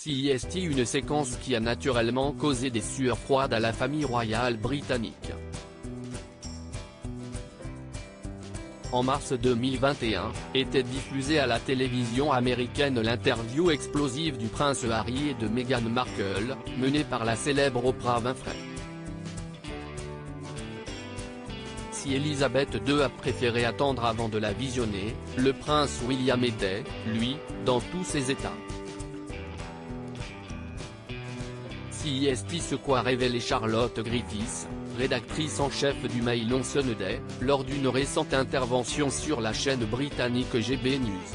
CIST, une séquence qui a naturellement causé des sueurs froides à la famille royale britannique. En mars 2021, était diffusée à la télévision américaine l'interview explosive du prince Harry et de Meghan Markle, menée par la célèbre Oprah Winfrey. Si Elisabeth II a préféré attendre avant de la visionner, le prince William était, lui, dans tous ses états. CIST, ce qu'a révélé Charlotte Griffiths, rédactrice en chef du Mail on Sunday, lors d'une récente intervention sur la chaîne britannique GB News.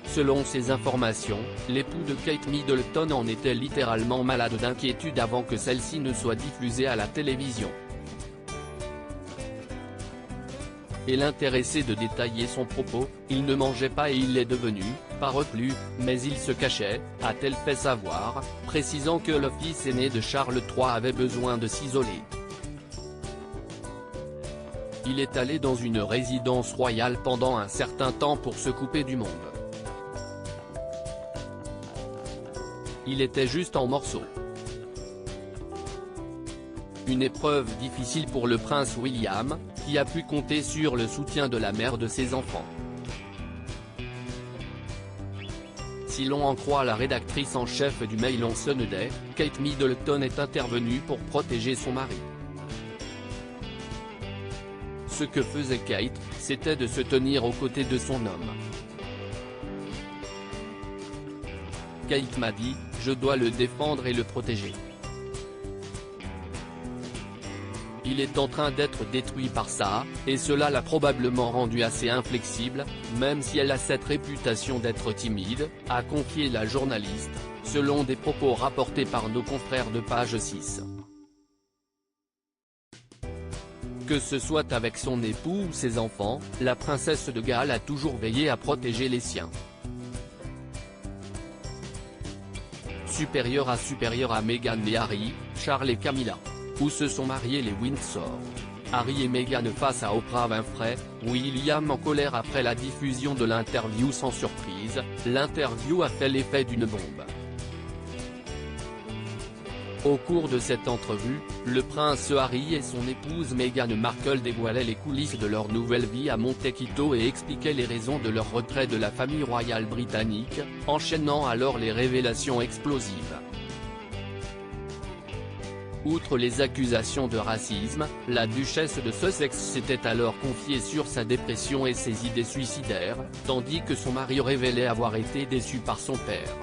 Selon ces informations, l'époux de Kate Middleton en était littéralement malade d'inquiétude avant que celle-ci ne soit diffusée à la télévision. Et l'intéressé de détailler son propos, il ne mangeait pas et il l'est devenu, pas reclus, mais il se cachait, a-t-elle fait savoir, précisant que le fils aîné de Charles III avait besoin de s'isoler. Il est allé dans une résidence royale pendant un certain temps pour se couper du monde. Il était juste en morceaux. Une épreuve difficile pour le prince William, qui a pu compter sur le soutien de la mère de ses enfants. Si l'on en croit la rédactrice en chef du Mail on Sunday, Kate Middleton est intervenue pour protéger son mari. Ce que faisait Kate, c'était de se tenir aux côtés de son homme. Kate m'a dit, je dois le défendre et le protéger. Il est en train d'être détruit par ça, et cela l'a probablement rendu assez inflexible, même si elle a cette réputation d'être timide, a confié la journaliste, selon des propos rapportés par nos confrères de Page 6. Que ce soit avec son époux ou ses enfants, la princesse de Galles a toujours veillé à protéger les siens. Supérieure à Meghan et Harry, Charles et Camilla. Où se sont mariés les Windsor. Harry et Meghan face à Oprah Winfrey, William en colère après la diffusion de l'interview sans surprise, l'interview a fait l'effet d'une bombe. Au cours de cette entrevue, le prince Harry et son épouse Meghan Markle dévoilaient les coulisses de leur nouvelle vie à Montecito et expliquaient les raisons de leur retrait de la famille royale britannique, enchaînant alors les révélations explosives. Outre les accusations de racisme, la duchesse de Sussex s'était alors confiée sur sa dépression et ses idées suicidaires, tandis que son mari révélait avoir été déçu par son père.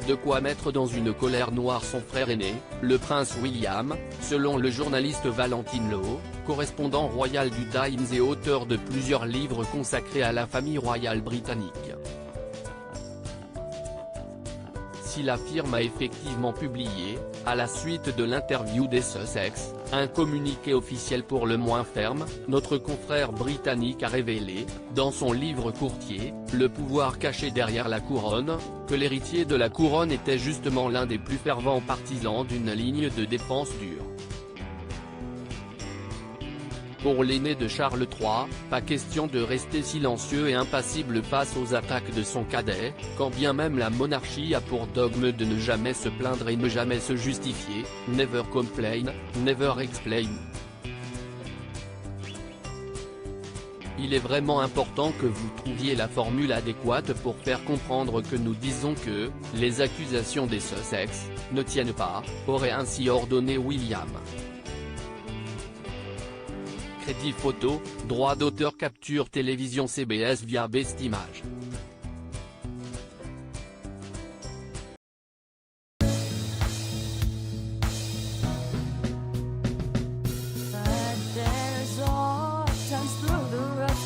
De quoi mettre dans une colère noire son frère aîné, le prince William, selon le journaliste Valentine Lowe, correspondant royal du Times et auteur de plusieurs livres consacrés à la famille royale britannique. Si la firme a effectivement publié, à la suite de l'interview des Sussex, un communiqué officiel pour le moins ferme, notre confrère britannique a révélé, dans son livre courtier, Le pouvoir caché derrière la couronne, que l'héritier de la couronne était justement l'un des plus fervents partisans d'une ligne de défense dure. Pour l'aîné de Charles III, pas question de rester silencieux et impassible face aux attaques de son cadet, quand bien même la monarchie a pour dogme de ne jamais se plaindre et ne jamais se justifier, never complain, never explain. Il est vraiment important que vous trouviez la formule adéquate pour faire comprendre que nous disons que, les accusations des Sussex, ne tiennent pas, aurait ainsi ordonné William. Crédit photo, droit d'auteur capture télévision CBS via Best Images.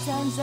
Times